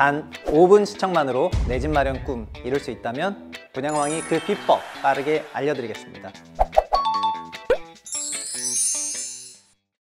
단 5분 시청만으로 내 집 마련 꿈 이룰 수 있다면 분양왕이 그 비법 빠르게 알려드리겠습니다.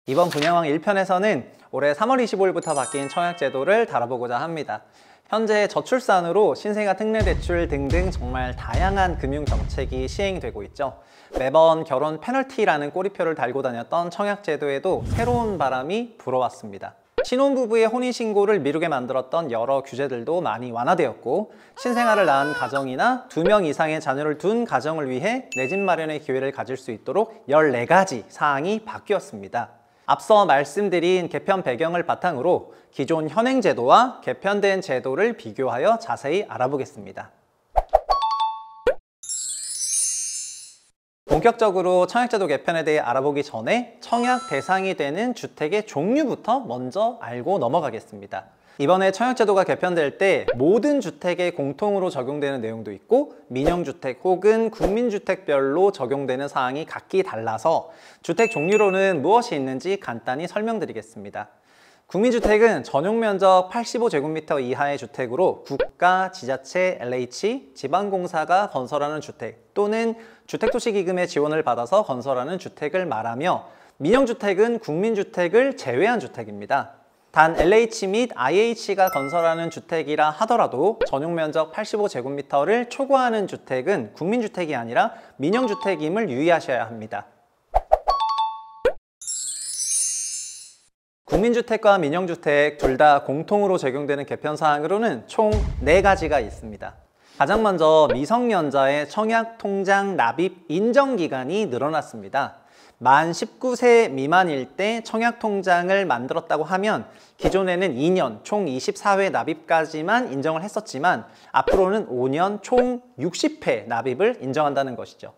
이번 분양왕 1편에서는 올해 3월 25일부터 바뀐 청약제도를 다뤄보고자 합니다. 현재 저출산으로 신생아 특례대출 등등 정말 다양한 금융정책이 시행되고 있죠. 매번 결혼 페널티라는 꼬리표를 달고 다녔던 청약제도에도 새로운 바람이 불어왔습니다. 신혼부부의 혼인신고를 미루게 만들었던 여러 규제들도 많이 완화되었고, 신생아를 낳은 가정이나 2명 이상의 자녀를 둔 가정을 위해 내 집 마련의 기회를 가질 수 있도록 14가지 사항이 바뀌었습니다. 앞서 말씀드린 개편 배경을 바탕으로 기존 현행 제도와 개편된 제도를 비교하여 자세히 알아보겠습니다. 본격적으로 청약제도 개편에 대해 알아보기 전에 청약 대상이 되는 주택의 종류부터 먼저 알고 넘어가겠습니다. 이번에 청약제도가 개편될 때 모든 주택에 공통으로 적용되는 내용도 있고, 민영주택 혹은 국민주택별로 적용되는 사항이 각기 달라서 주택 종류로는 무엇이 있는지 간단히 설명드리겠습니다. 국민주택은 전용면적 85제곱미터 이하의 주택으로 국가, 지자체, LH, 지방공사가 건설하는 주택 또는 주택도시기금의 지원을 받아서 건설하는 주택을 말하며, 민영주택은 국민주택을 제외한 주택입니다. 단 LH 및 IH가 건설하는 주택이라 하더라도 전용면적 85제곱미터를 초과하는 주택은 국민주택이 아니라 민영주택임을 유의하셔야 합니다. 국민주택과 민영주택 둘 다 공통으로 적용되는 개편사항으로는 총 4가지가 있습니다. 가장 먼저 미성년자의 청약통장 납입 인정기간이 늘어났습니다. 만 19세 미만일 때 청약통장을 만들었다고 하면 기존에는 2년 총 24회 납입까지만 인정을 했었지만 앞으로는 5년 총 60회 납입을 인정한다는 것이죠.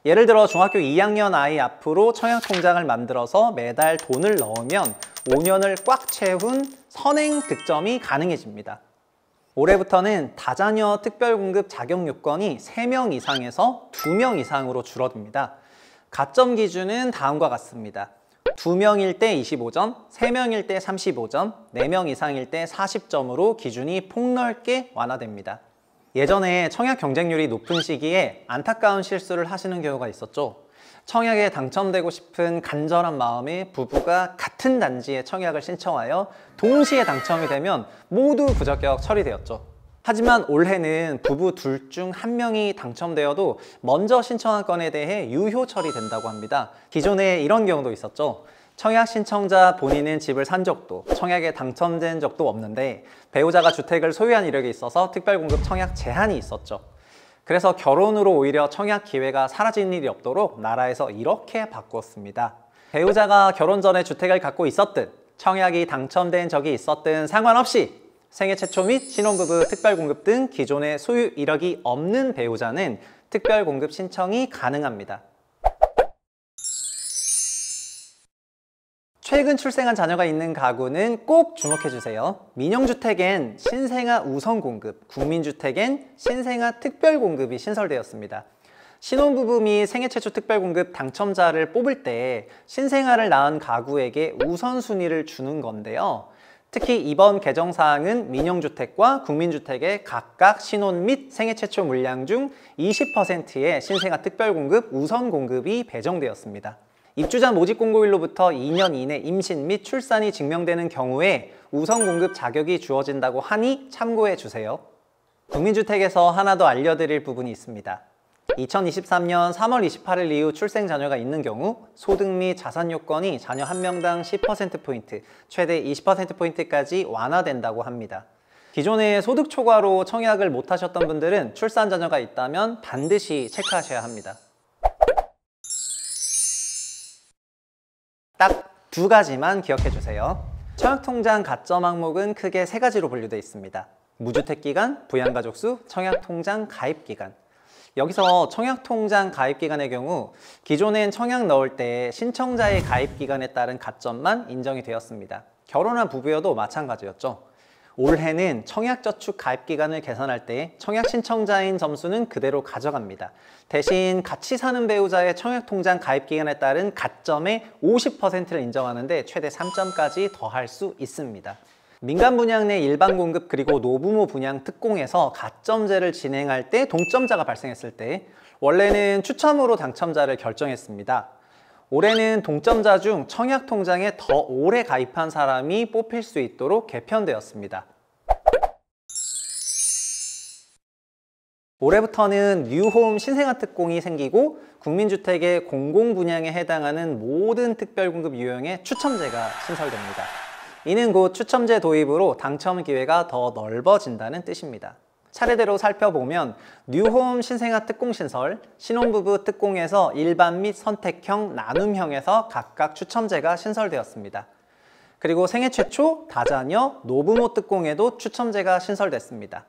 예를 들어 중학교 2학년 아이 앞으로 청약통장을 만들어서 매달 돈을 넣으면 5년을 꽉 채운 선행 득점이 가능해집니다. 올해부터는 다자녀 특별공급 자격 요건이 3명 이상에서 2명 이상으로 줄어듭니다. 가점 기준은 다음과 같습니다. 2명일 때 25점, 3명일 때 35점, 4명 이상일 때 40점으로 기준이 폭넓게 완화됩니다. 예전에 청약 경쟁률이 높은 시기에 안타까운 실수를 하시는 경우가 있었죠. 청약에 당첨되고 싶은 간절한 마음에 부부가 같은 단지에 청약을 신청하여 동시에 당첨이 되면 모두 부적격 처리되었죠. 하지만 올해는 부부 둘 중 한 명이 당첨되어도 먼저 신청한 건에 대해 유효 처리된다고 합니다. 기존에 이런 경우도 있었죠. 청약 신청자 본인은 집을 산 적도, 청약에 당첨된 적도 없는데 배우자가 주택을 소유한 이력이 있어서 특별공급 청약 제한이 있었죠. 그래서 결혼으로 오히려 청약 기회가 사라진 일이 없도록 나라에서 이렇게 바꿨습니다. 배우자가 결혼 전에 주택을 갖고 있었든 청약이 당첨된 적이 있었든 상관없이 생애 최초 및 신혼부부 특별공급 등 기존에 소유 이력이 없는 배우자는 특별공급 신청이 가능합니다. 최근 출생한 자녀가 있는 가구는 꼭 주목해주세요. 민영주택엔 신생아 우선공급, 국민주택엔 신생아 특별공급이 신설되었습니다. 신혼부부 및 생애 최초 특별공급 당첨자를 뽑을 때 신생아를 낳은 가구에게 우선순위를 주는 건데요. 특히 이번 개정사항은 민영주택과 국민주택의 각각 신혼 및 생애 최초 물량 중 20%의 신생아 특별공급 우선공급이 배정되었습니다. 입주자 모집 공고일로부터 2년 이내 임신 및 출산이 증명되는 경우에 우선공급 자격이 주어진다고 하니 참고해 주세요. 국민주택에서 하나 더 알려드릴 부분이 있습니다. 2023년 3월 28일 이후 출생 자녀가 있는 경우 소득 및 자산 요건이 자녀 한 명당 10%포인트, 최대 20%포인트까지 완화된다고 합니다. 기존에 소득 초과로 청약을 못하셨던 분들은 출산 자녀가 있다면 반드시 체크하셔야 합니다. 딱 2가지만 기억해 주세요. 청약통장 가점 항목은 크게 3가지로 분류되어 있습니다. 무주택기간, 부양가족수, 청약통장 가입기간. 여기서 청약통장 가입기간의 경우 기존엔 청약 넣을 때 신청자의 가입기간에 따른 가점만 인정이 되었습니다. 결혼한 부부여도 마찬가지였죠. 올해는 청약저축 가입기간을 계산할 때 청약 신청자인 점수는 그대로 가져갑니다. 대신 같이 사는 배우자의 청약통장 가입기간에 따른 가점의 50%를 인정하는데 최대 3점까지 더할 수 있습니다. 민간 분양 내 일반 공급 그리고 노부모 분양 특공에서 가점제를 진행할 때 동점자가 발생했을 때 원래는 추첨으로 당첨자를 결정했습니다. 올해는 동점자 중 청약통장에 더 오래 가입한 사람이 뽑힐 수 있도록 개편되었습니다. 올해부터는 뉴홈 신생아 특공이 생기고 국민주택의 공공분양에 해당하는 모든 특별공급 유형의 추첨제가 신설됩니다. 이는 곧 추첨제 도입으로 당첨 기회가 더 넓어진다는 뜻입니다. 차례대로 살펴보면 뉴홈 신생아 특공 신설, 신혼부부 특공에서 일반 및 선택형, 나눔형에서 각각 추첨제가 신설되었습니다. 그리고 생애 최초, 다자녀, 노부모 특공에도 추첨제가 신설됐습니다.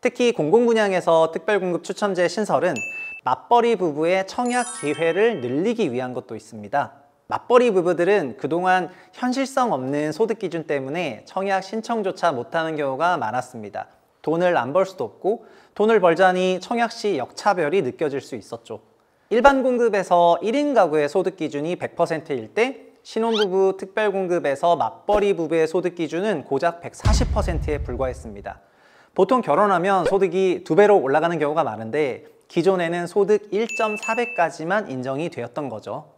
특히 공공분양에서 특별공급 추첨제 신설은 맞벌이 부부의 청약 기회를 늘리기 위한 것도 있습니다. 맞벌이 부부들은 그동안 현실성 없는 소득 기준 때문에 청약 신청조차 못하는 경우가 많았습니다. 돈을 안 벌 수도 없고 돈을 벌자니 청약 시 역차별이 느껴질 수 있었죠. 일반 공급에서 1인 가구의 소득 기준이 100%일 때 신혼부부 특별공급에서 맞벌이 부부의 소득 기준은 고작 140%에 불과했습니다. 보통 결혼하면 소득이 2배로 올라가는 경우가 많은데 기존에는 소득 1.4배까지만 인정이 되었던 거죠.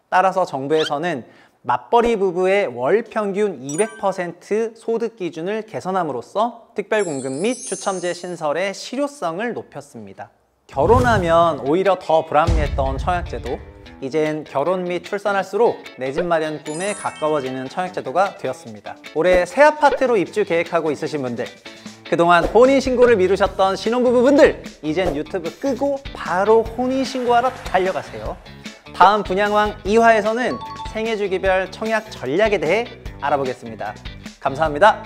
따라서 정부에서는 맞벌이 부부의 월 평균 200% 소득 기준을 개선함으로써 특별공급 및 추첨제 신설의 실효성을 높였습니다. 결혼하면 오히려 더 불합리했던 청약제도, 이젠 결혼 및 출산할수록 내 집 마련 꿈에 가까워지는 청약제도가 되었습니다. 올해 새 아파트로 입주 계획하고 있으신 분들, 그동안 혼인신고를 미루셨던 신혼부부분들, 이젠 유튜브 끄고 바로 혼인신고하러 달려가세요. 다음 분양왕 2화에서는 생애주기별 청약 전략에 대해 알아보겠습니다. 감사합니다.